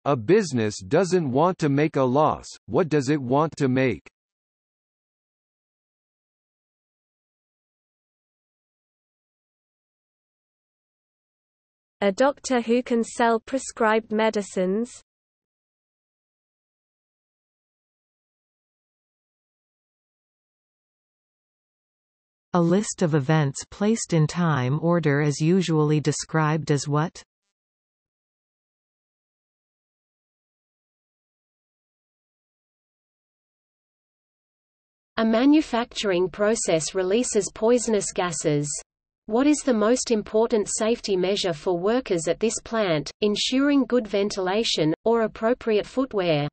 A business doesn't want to make a loss, what does it want to make? A doctor who can sell prescribed medicines. A list of events placed in time order is usually described as what? A manufacturing process releases poisonous gases. What is the most important safety measure for workers at this plant, ensuring good ventilation, or appropriate footwear?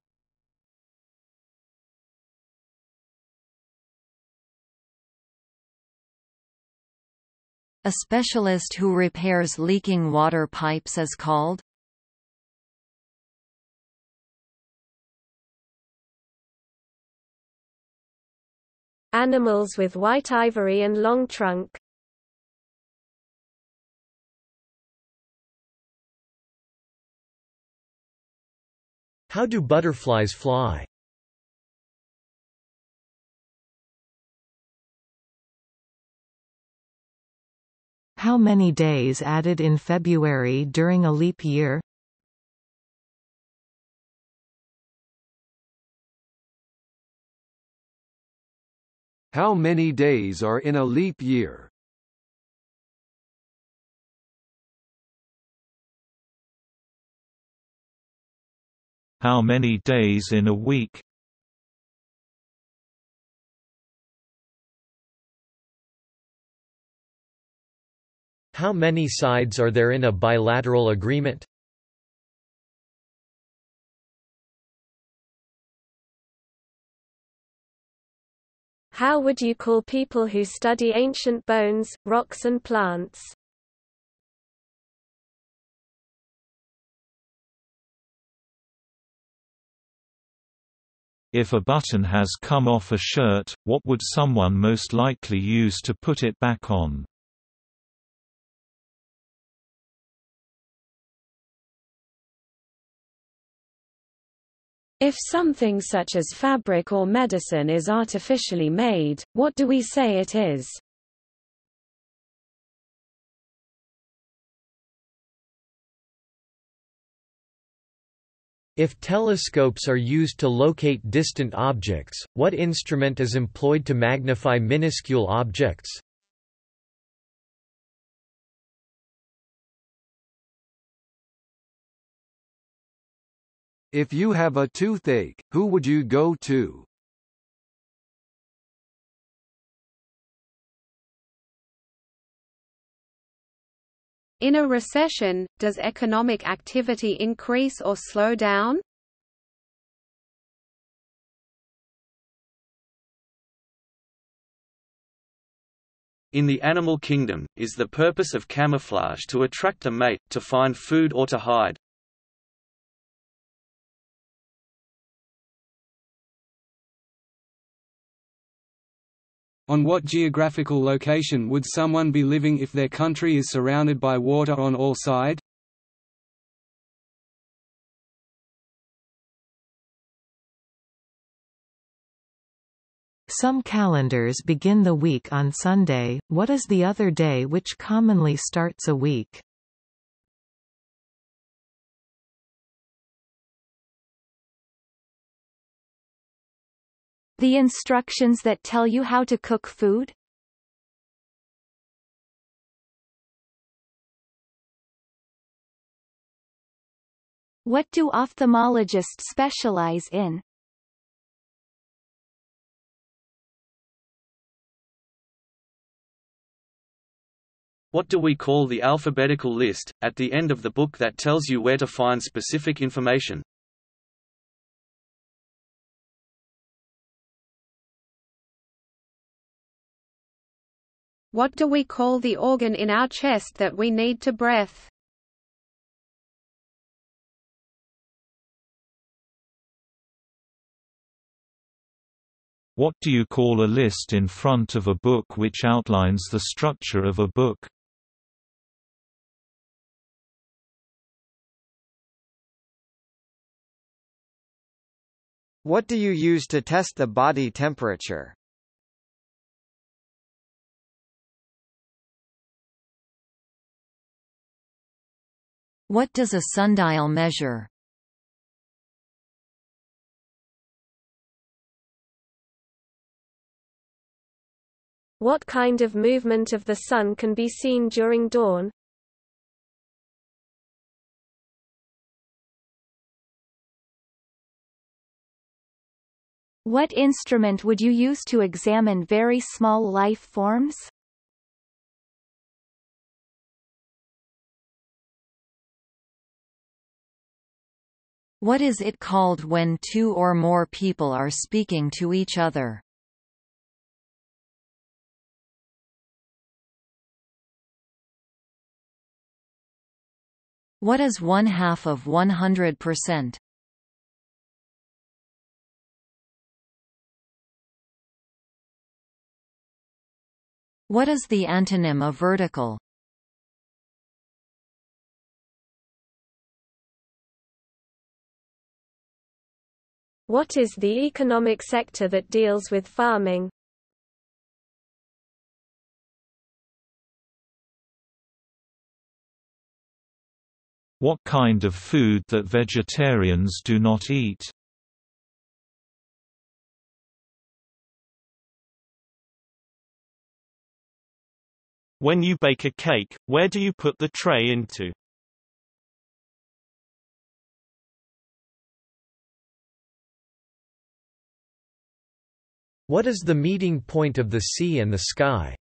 A specialist who repairs leaking water pipes is called? Animals with white ivory and long trunk. How do butterflies fly? How many days added in February during a leap year? How many days are in a leap year? How many days in a week? How many sides are there in a bilateral agreement? How would you call people who study ancient bones, rocks and plants? If a button has come off a shirt, what would someone most likely use to put it back on? If something such as fabric or medicine is artificially made, what do we say it is? If telescopes are used to locate distant objects, what instrument is employed to magnify minuscule objects? If you have a toothache, who would you go to? In a recession, does economic activity increase or slow down? In the animal kingdom, is the purpose of camouflage to attract a mate, to find food or to hide? On what geographical location would someone be living if their country is surrounded by water on all sides? Some calendars begin the week on Sunday. What is the other day which commonly starts a week? The instructions that tell you how to cook food? What do ophthalmologists specialize in? What do we call the alphabetical list, at the end of the book that tells you where to find specific information? What do we call the organ in our chest that we need to breathe? What do you call a list in front of a book which outlines the structure of a book? What do you use to test the body temperature? What does a sundial measure? What kind of movement of the sun can be seen during dawn? What instrument would you use to examine very small life forms? What is it called when two or more people are speaking to each other? What is 1/2 of 100%? What is the antonym of vertical? What is the economic sector that deals with farming? What kind of food that vegetarians do not eat? When you bake a cake, where do you put the tray into? What is the meeting point of the sea and the sky?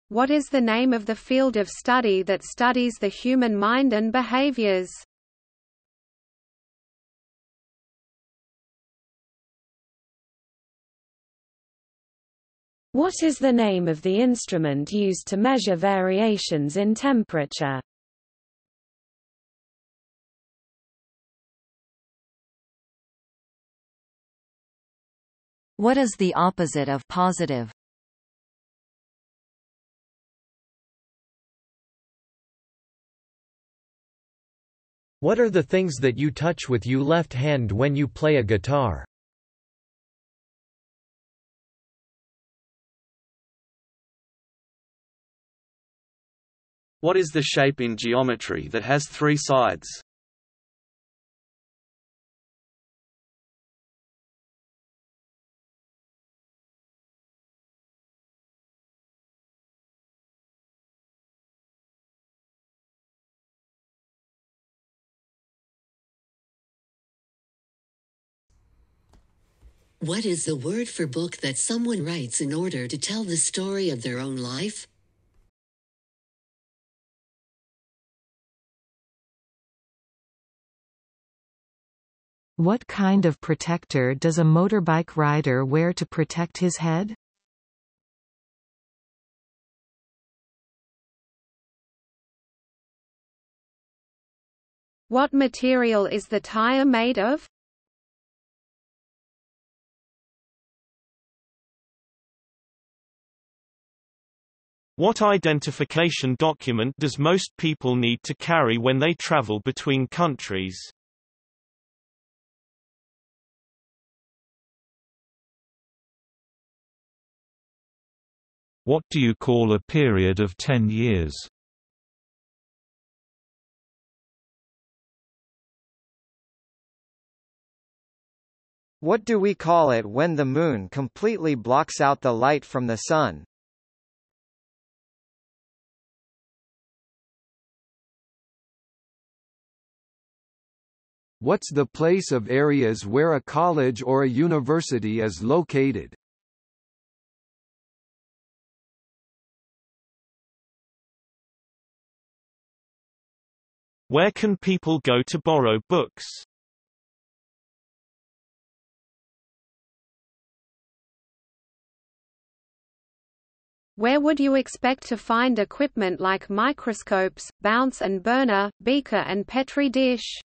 What is the name of the field of study that studies the human mind and behaviors? What is the name of the instrument used to measure variations in temperature? What is the opposite of positive? What are the things that you touch with your left hand when you play a guitar? What is the shape in geometry that has 3 sides? What is the word for book that someone writes in order to tell the story of their own life? What kind of protector does a motorbike rider wear to protect his head? What material is the tire made of? What identification document does most people need to carry when they travel between countries? What do you call a period of 10 years? What do we call it when the moon completely blocks out the light from the sun? What's the place of areas where a college or a university is located? Where can people go to borrow books? Where would you expect to find equipment like microscopes, bounce and burner, beaker and petri dish?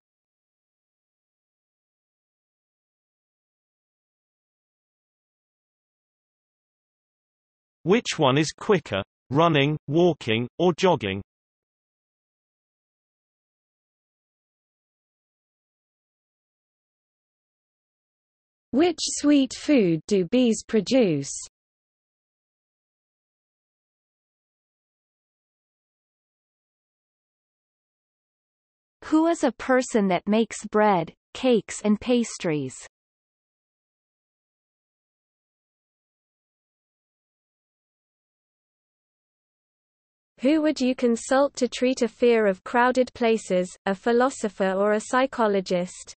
Which one is quicker, running, walking, or jogging? Which sweet food do bees produce? Who is a person that makes bread, cakes and pastries? Who would you consult to treat a fear of crowded places, a philosopher or a psychologist?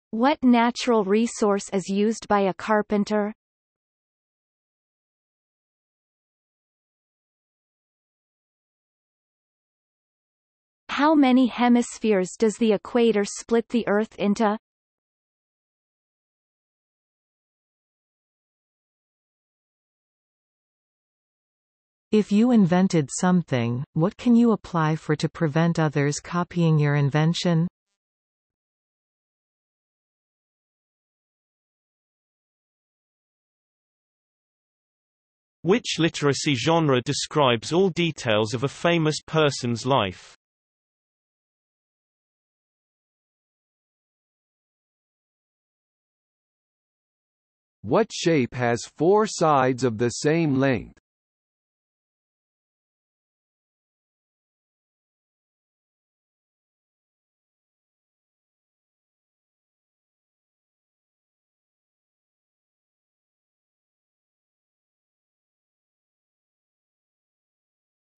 What natural resource is used by a carpenter? How many hemispheres does the equator split the Earth into? If you invented something, what can you apply for to prevent others copying your invention? Which literacy genre describes all details of a famous person's life? What shape has 4 sides of the same length?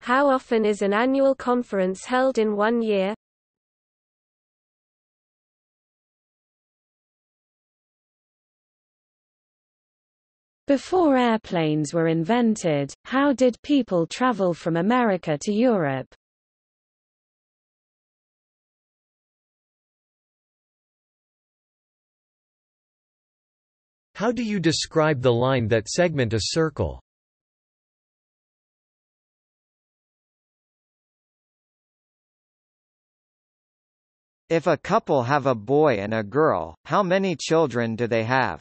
How often is an annual conference held in 1 year? Before airplanes were invented, how did people travel from America to Europe? How do you describe the line that segment a circle? If a couple have a boy and a girl, how many children do they have?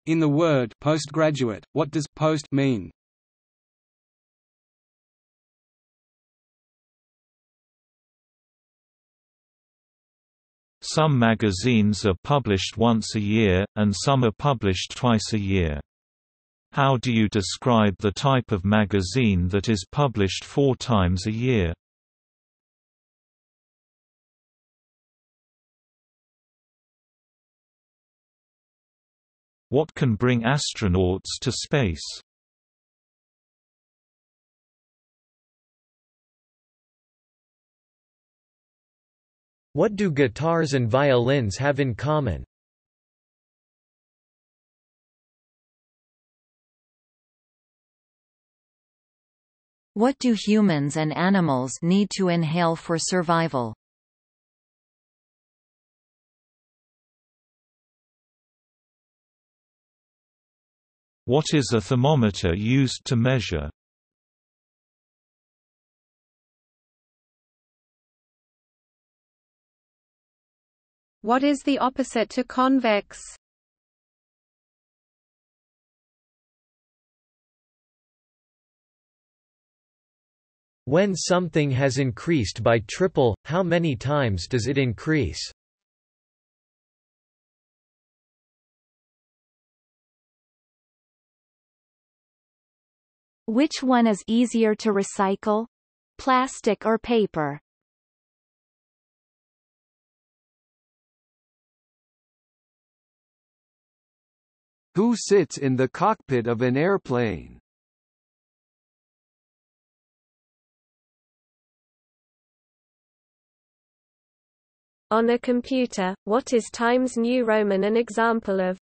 In the word postgraduate, what does post mean? Some magazines are published once a year, and some are published twice a year. How do you describe the type of magazine that is published 4 times a year? What can bring astronauts to space? What do guitars and violins have in common? What do humans and animals need to inhale for survival? What is a thermometer used to measure? What is the opposite to convex? When something has increased by triple, how many times does it increase? Which one is easier to recycle? Plastic or paper? Who sits in the cockpit of an airplane? On a computer, what is Times New Roman an example of?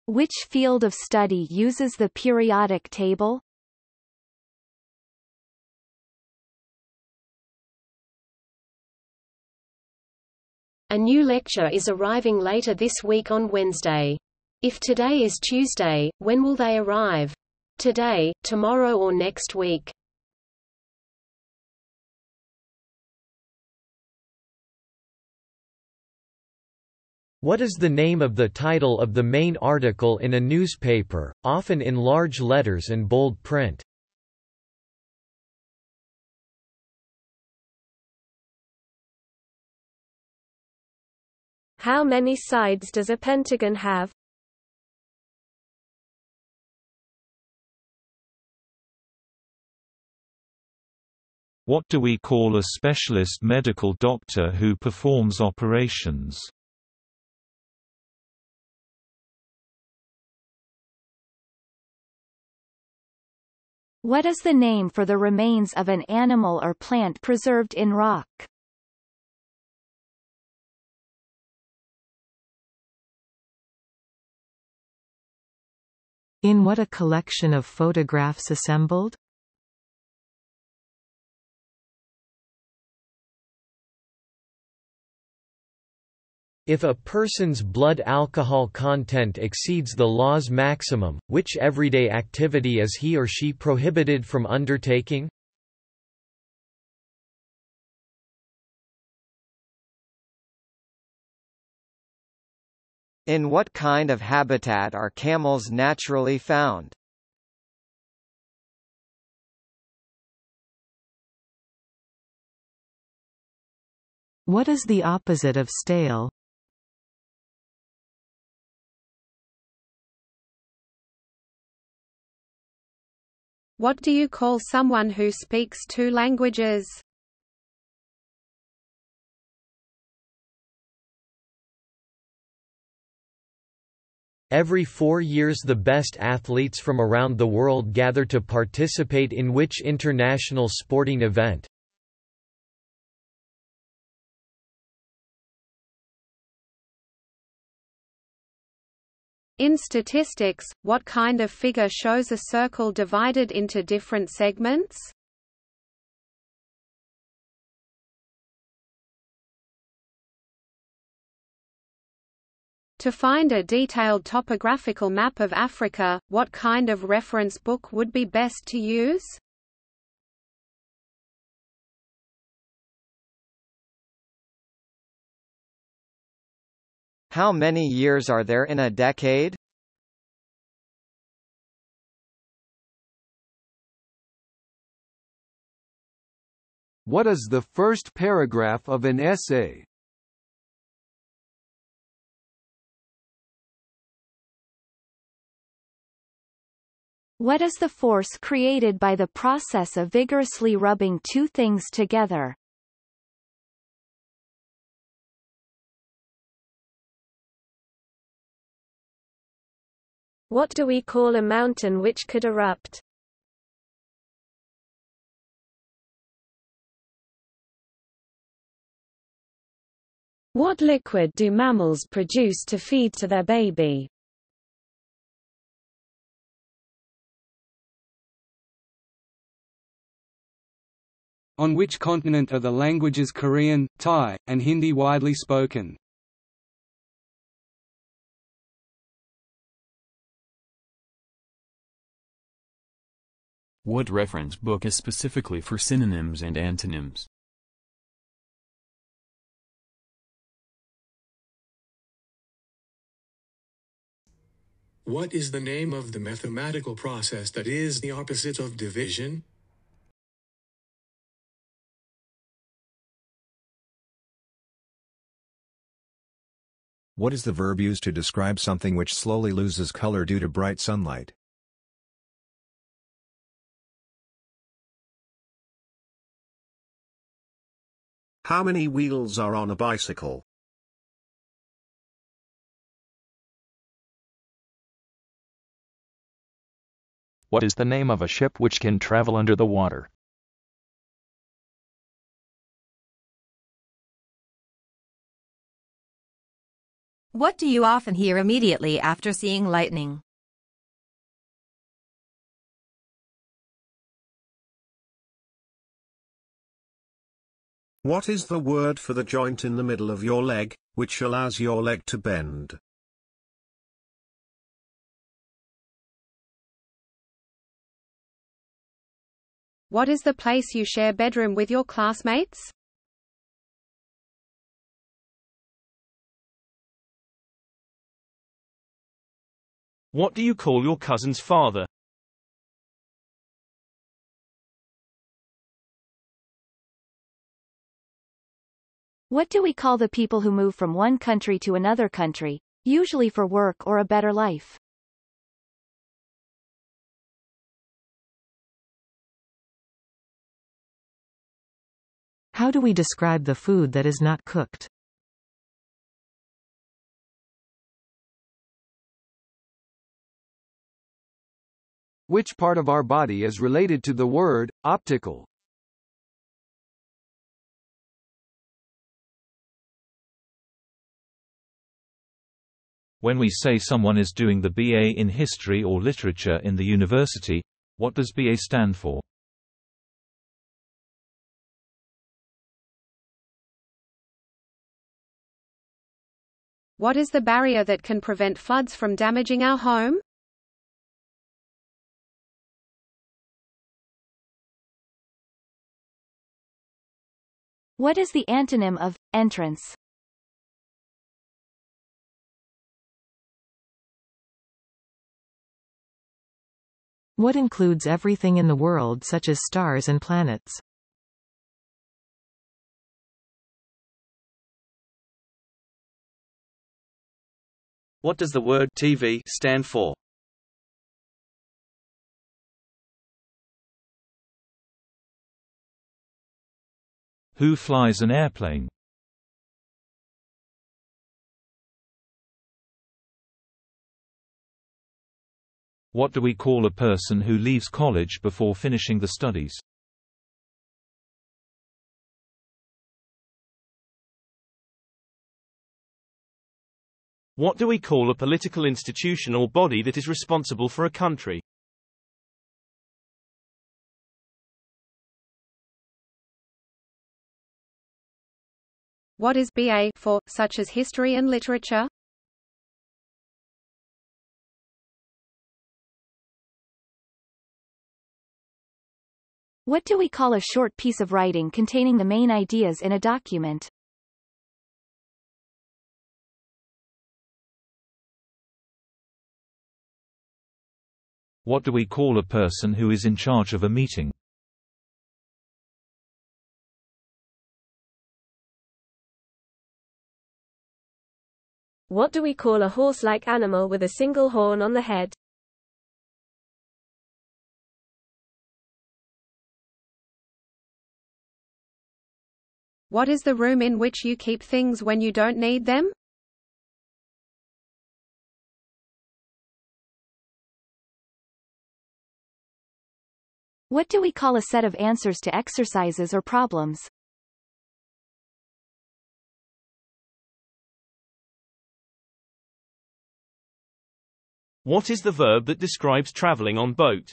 Which field of study uses the periodic table? A new lecture is arriving later this week on Wednesday. If today is Tuesday, when will they arrive? Today, tomorrow or next week? What is the name of the title of the main article in a newspaper, often in large letters and bold print? How many sides does a pentagon have? What do we call a specialist medical doctor who performs operations? What is the name for the remains of an animal or plant preserved in rock? In what a collection of photographs assembled? If a person's blood alcohol content exceeds the law's maximum, which everyday activity is he or she prohibited from undertaking? In what kind of habitat are camels naturally found? What is the opposite of stale? What do you call someone who speaks 2 languages? Every 4 years the best athletes from around the world gather to participate in which international sporting event? In statistics, what kind of figure shows a circle divided into different segments? To find a detailed topographical map of Africa, what kind of reference book would be best to use? How many years are there in a decade? What is the first paragraph of an essay? What is the force created by the process of vigorously rubbing 2 things together? What do we call a mountain which could erupt? What liquid do mammals produce to feed to their baby? On which continent are the languages Korean, Thai, and Hindi widely spoken? What reference book is specifically for synonyms and antonyms? What is the name of the mathematical process that is the opposite of division? What is the verb used to describe something which slowly loses color due to bright sunlight? How many wheels are on a bicycle? What is the name of a ship which can travel under the water? What do you often hear immediately after seeing lightning? What is the word for the joint in the middle of your leg, which allows your leg to bend? What is the place you share bedroom with your classmates? What do you call your cousin's father? What do we call the people who move from one country to another country, usually for work or a better life? How do we describe the food that is not cooked? Which part of our body is related to the word optical? When we say someone is doing the BA in history or literature in the university, what does BA stand for? What is the barrier that can prevent floods from damaging our home? What is the antonym of entrance? What includes everything in the world such as stars and planets? What does the word TV stand for? Who flies an airplane? What do we call a person who leaves college before finishing the studies? What do we call a political institution or body that is responsible for a country? What is BA for, such as history and literature? What do we call a short piece of writing containing the main ideas in a document? What do we call a person who is in charge of a meeting? What do we call a horse-like animal with a single horn on the head? What is the room in which you keep things when you don't need them? What do we call a set of answers to exercises or problems? What is the verb that describes traveling on boat?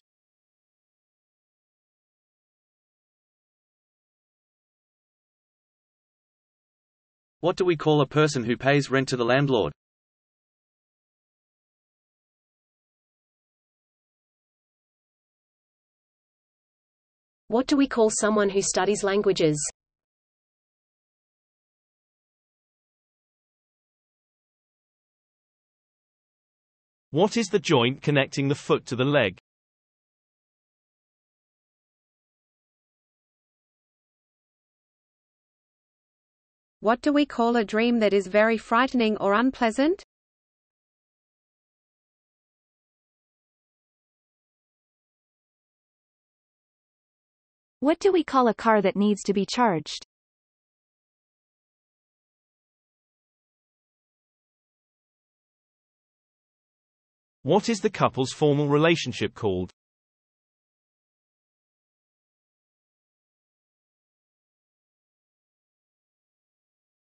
What do we call a person who pays rent to the landlord? What do we call someone who studies languages? What is the joint connecting the foot to the leg? What do we call a dream that is very frightening or unpleasant? What do we call a car that needs to be charged? What is the couple's formal relationship called?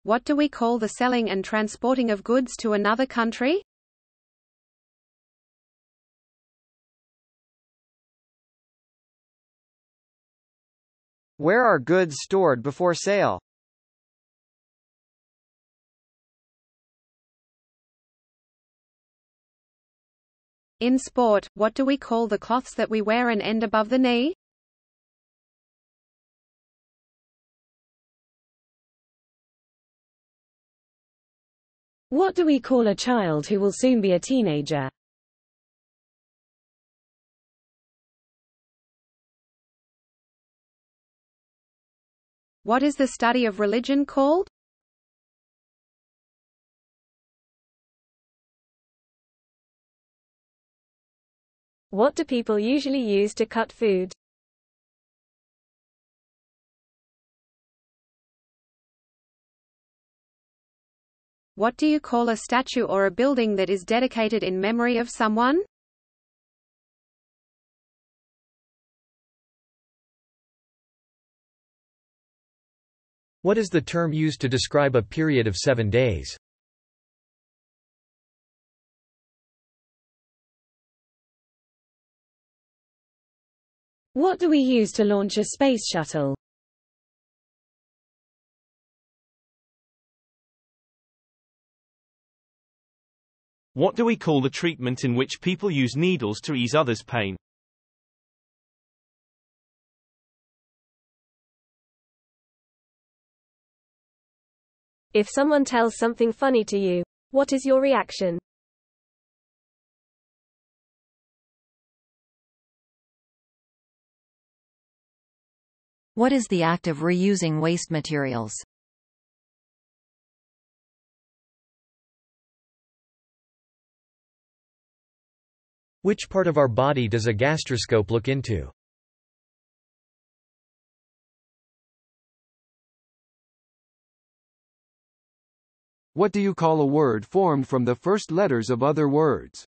What do we call the selling and transporting of goods to another country? Where are goods stored before sale? In sport, what do we call the cloths that we wear and end above the knee? What do we call a child who will soon be a teenager? What is the study of religion called? What do people usually use to cut food? What do you call a statue or a building that is dedicated in memory of someone? What is the term used to describe a period of 7 days? What do we use to launch a space shuttle? What do we call the treatment in which people use needles to ease others' pain? If someone tells something funny to you, what is your reaction? What is the act of reusing waste materials? Which part of our body does a gastroscope look into? What do you call a word formed from the first letters of other words?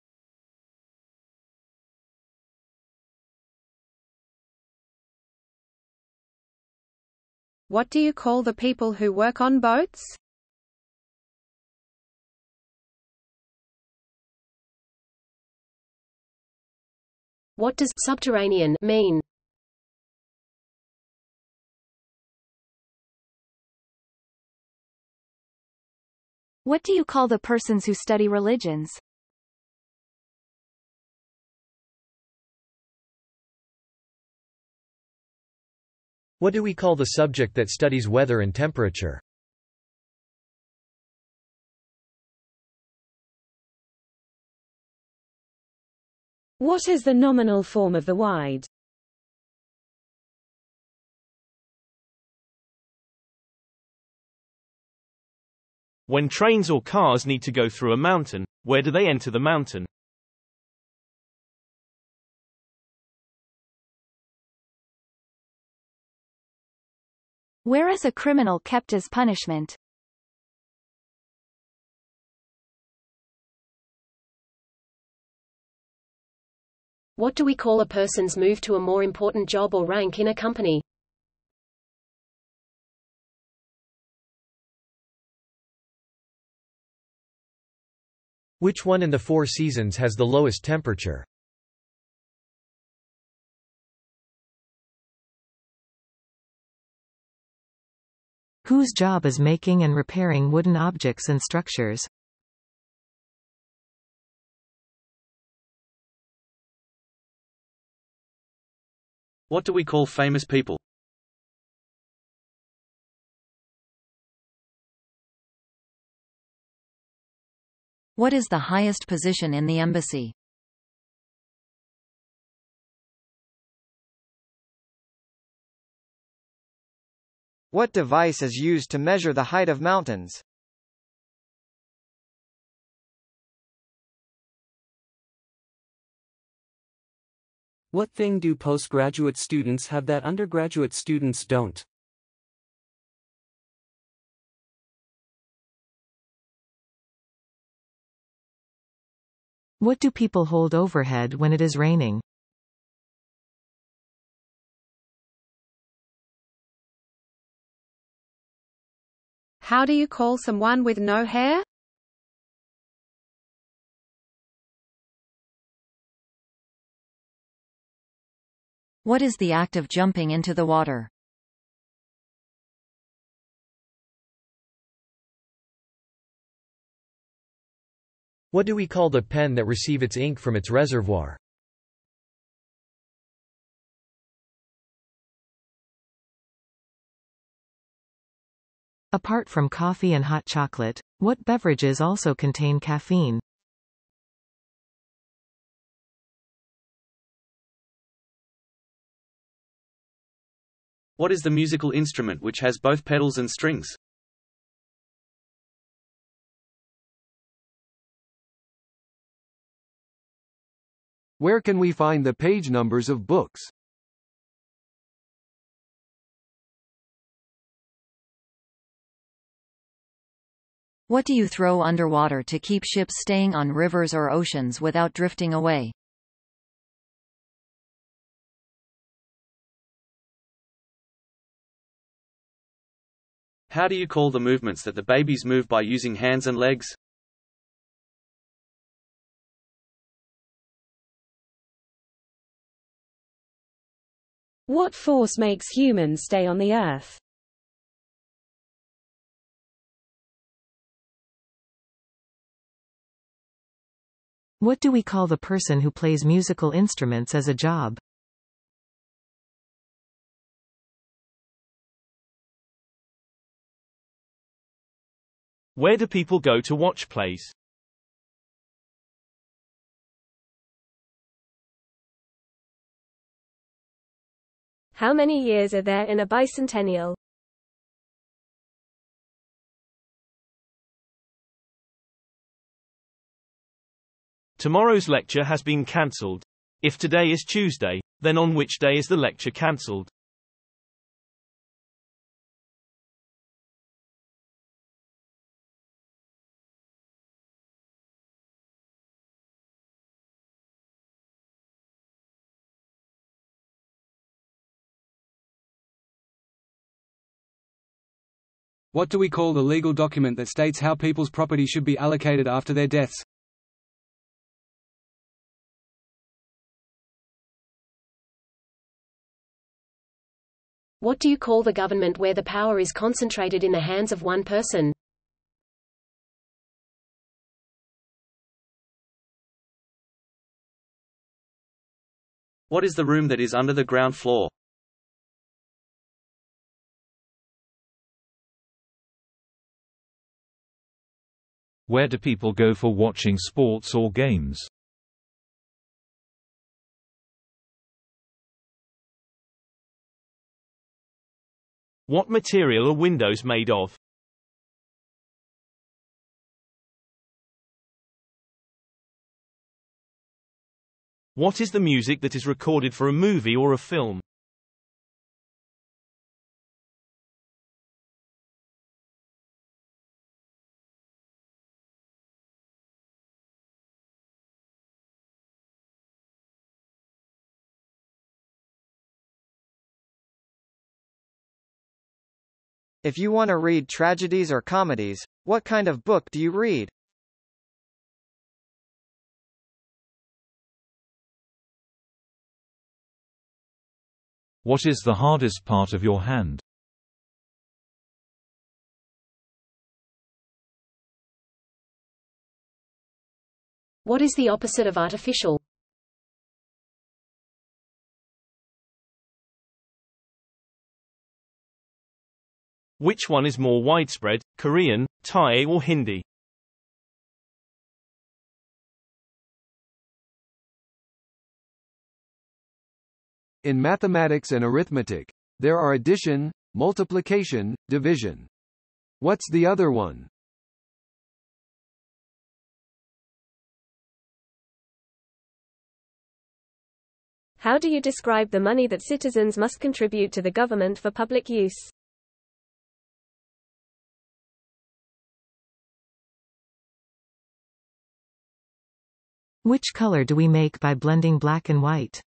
What do you call the people who work on boats? What does subterranean mean? What do you call the persons who study religions? What do we call the subject that studies weather and temperature? What is the nominal form of the wide? When trains or cars need to go through a mountain, where do they enter the mountain? Where is a criminal kept as punishment? What do we call a person's move to a more important job or rank in a company? Which one in the 4 seasons has the lowest temperature? Whose job is making and repairing wooden objects and structures? What do we call famous people? What is the highest position in the embassy? What device is used to measure the height of mountains? What thing do postgraduate students have that undergraduate students don't? What do people hold overhead when it is raining? How do you call someone with no hair? What is the act of jumping into the water? What do we call the pen that receives its ink from its reservoir? Apart from coffee and hot chocolate, what beverages also contain caffeine? What is the musical instrument which has both pedals and strings? Where can we find the page numbers of books? What do you throw underwater to keep ships staying on rivers or oceans without drifting away? How do you call the movements that the babies move by using hands and legs? What force makes humans stay on the Earth? What do we call the person who plays musical instruments as a job? Where do people go to watch plays? How many years are there in a bicentennial? Tomorrow's lecture has been cancelled. If today is Tuesday, then on which day is the lecture cancelled? What do we call the legal document that states how people's property should be allocated after their deaths? What do you call the government where the power is concentrated in the hands of one person? What is the room that is under the ground floor? Where do people go for watching sports or games? What material are windows made of? What is the music that is recorded for a movie or a film? If you want to read tragedies or comedies, what kind of book do you read? What is the hardest part of your hand? What is the opposite of artificial? Which one is more widespread, Korean, Thai or Hindi? In mathematics and arithmetic, there are addition, multiplication, division. What's the other one? How do you describe the money that citizens must contribute to the government for public use? Which color do we make by blending black and white?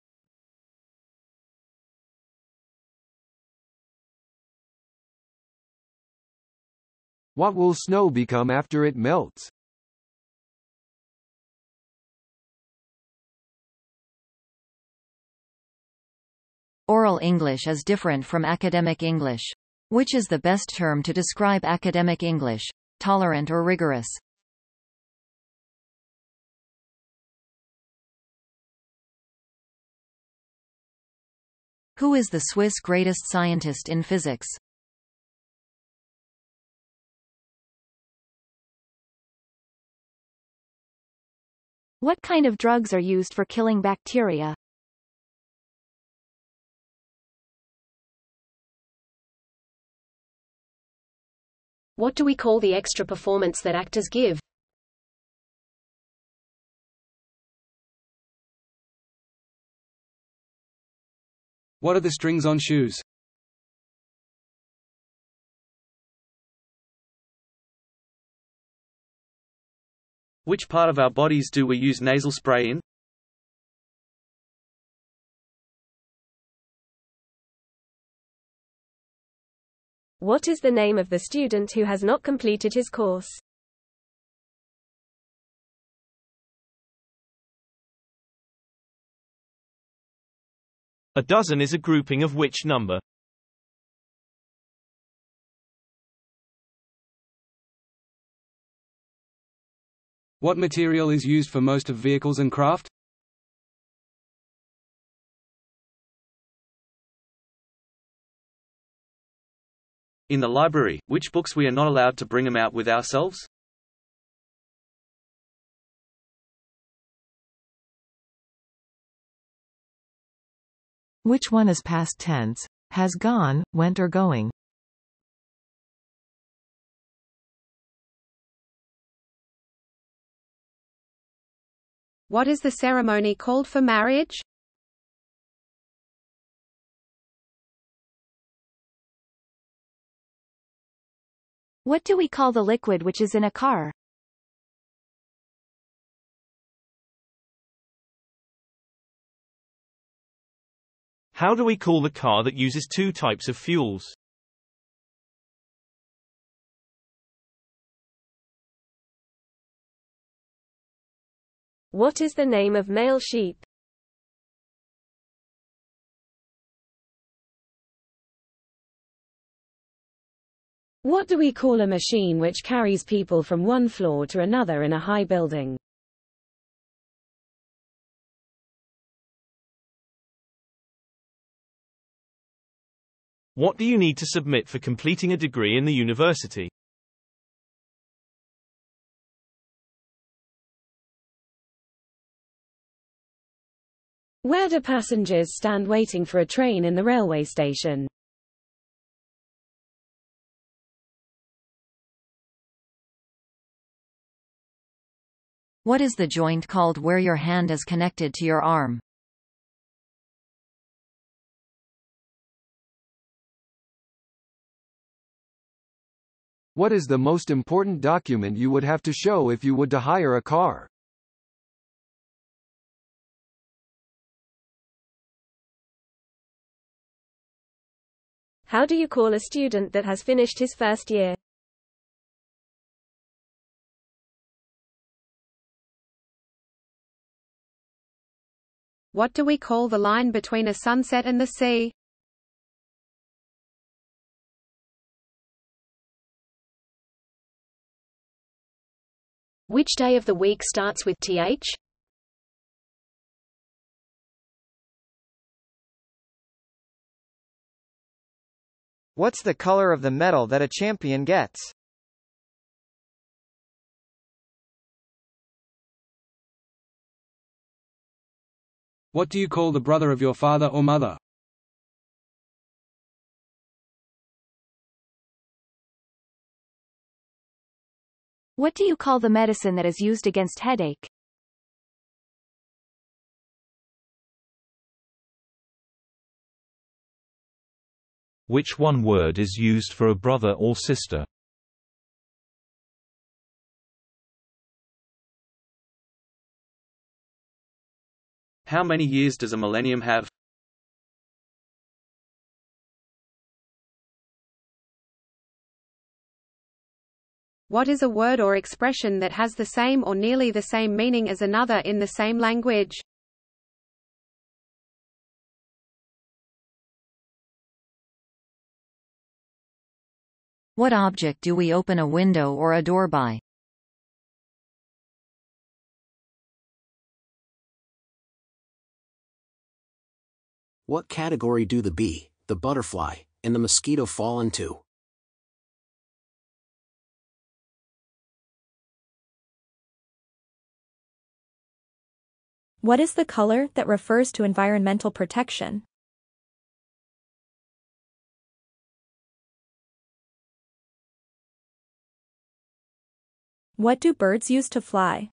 What will snow become after it melts? Oral English is different from academic English. Which is the best term to describe academic English? Tolerant or rigorous? Who is the Swiss greatest scientist in physics? What kind of drugs are used for killing bacteria? What do we call the extra performance that actors give? What are the strings on shoes? Which part of our bodies do we use nasal spray in? What is the name of the student who has not completed his course? A dozen is a grouping of which number? What material is used for most of vehicles and craft? In the library, which books we are not allowed to bring them out with ourselves? Which one is past tense? Has gone, went or going? What is the ceremony called for marriage? What do we call the liquid which is in a car? How do we call the car that uses two types of fuels? What is the name of male sheep? What do we call a machine which carries people from one floor to another in a high building? What do you need to submit for completing a degree in the university? Where do passengers stand waiting for a train in the railway station? What is the joint called where your hand is connected to your arm? What is the most important document you would have to show if you would to hire a car? How do you call a student that has finished his first year? What do we call the line between a sunset and the sea? Which day of the week starts with th? What's the color of the medal that a champion gets? What do you call the brother of your father or mother? What do you call the medicine that is used against headache? Which one word is used for a brother or sister? How many years does a millennium have? What is a word or expression that has the same or nearly the same meaning as another in the same language? What object do we open a window or a door by? What category do the bee, the butterfly, and the mosquito fall into? What is the color that refers to environmental protection? What do birds use to fly?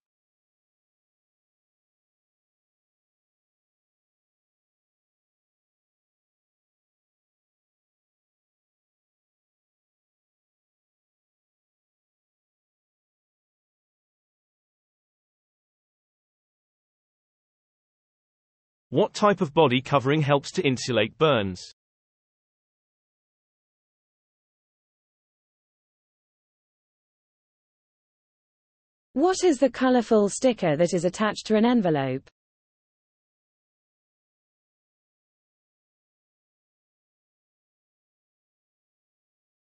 What type of body covering helps to insulate burns? What is the colorful sticker that is attached to an envelope?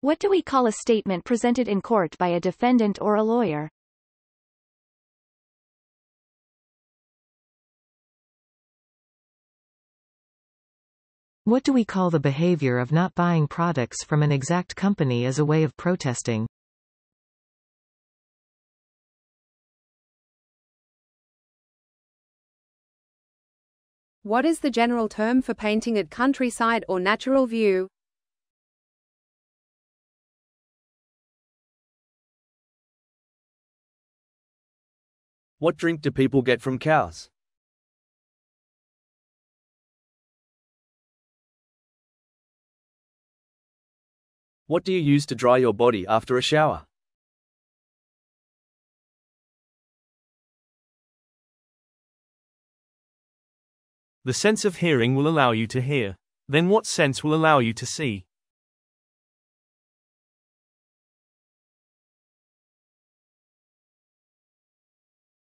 What do we call a statement presented in court by a defendant or a lawyer? What do we call the behavior of not buying products from an exact company as a way of protesting? What is the general term for painting at countryside or natural view? What drink do people get from cows? What do you use to dry your body after a shower? The sense of hearing will allow you to hear. Then what sense will allow you to see?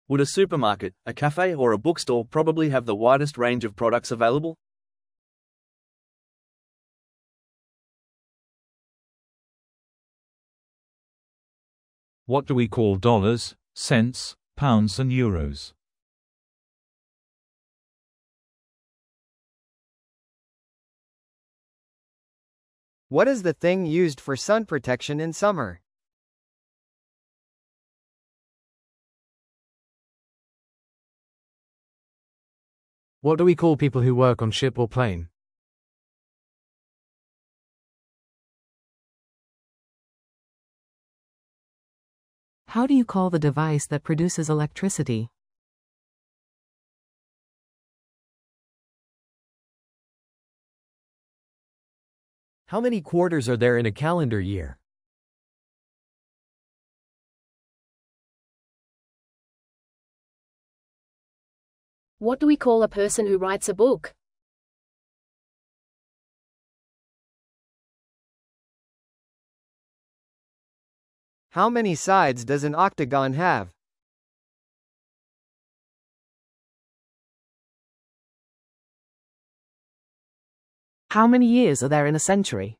Would a supermarket, a cafe, or a bookstore probably have the widest range of products available? What do we call dollars, cents, pounds and euros? What is the thing used for sun protection in summer? What do we call people who work on ship or plane? How do you call the device that produces electricity? How many quarters are there in a calendar year? What do we call a person who writes a book? How many sides does an octagon have? How many years are there in a century?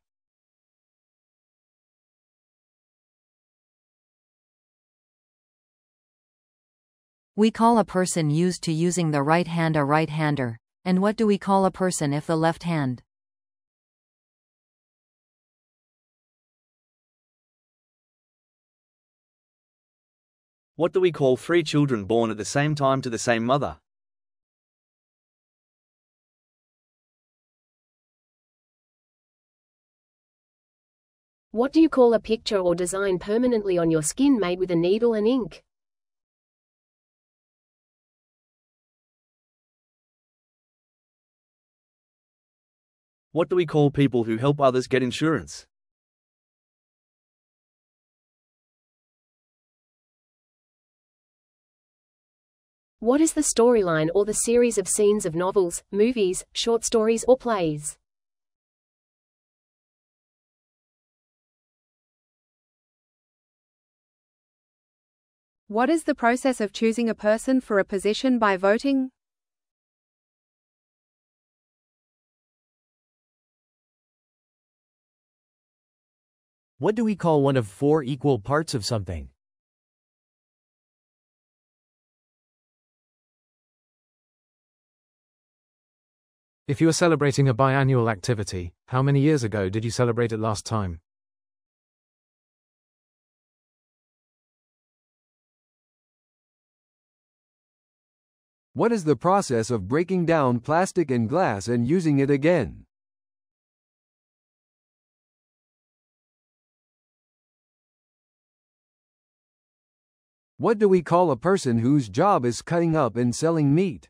We call a person used to using the right hand a right-hander. And what do we call a person if the left hand? What do we call 3 children born at the same time to the same mother? What do you call a picture or design permanently on your skin made with a needle and ink? What do we call people who help others get insurance? What is the storyline or the series of scenes of novels, movies, short stories or plays? What is the process of choosing a person for a position by voting? What do we call one of 4 equal parts of something? If you are celebrating a biannual activity, how many years ago did you celebrate it last time? What is the process of breaking down plastic and glass and using it again? What do we call a person whose job is cutting up and selling meat?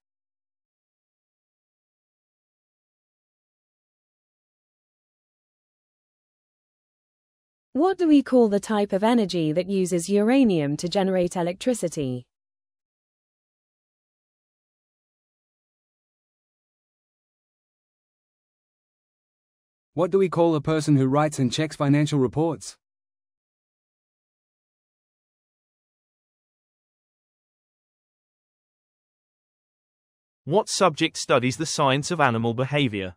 What do we call the type of energy that uses uranium to generate electricity? What do we call a person who writes and checks financial reports? What subject studies the science of animal behavior?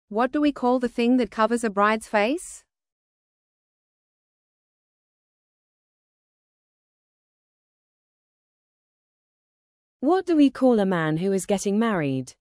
What do we call the thing that covers a bride's face? What do we call a man who is getting married?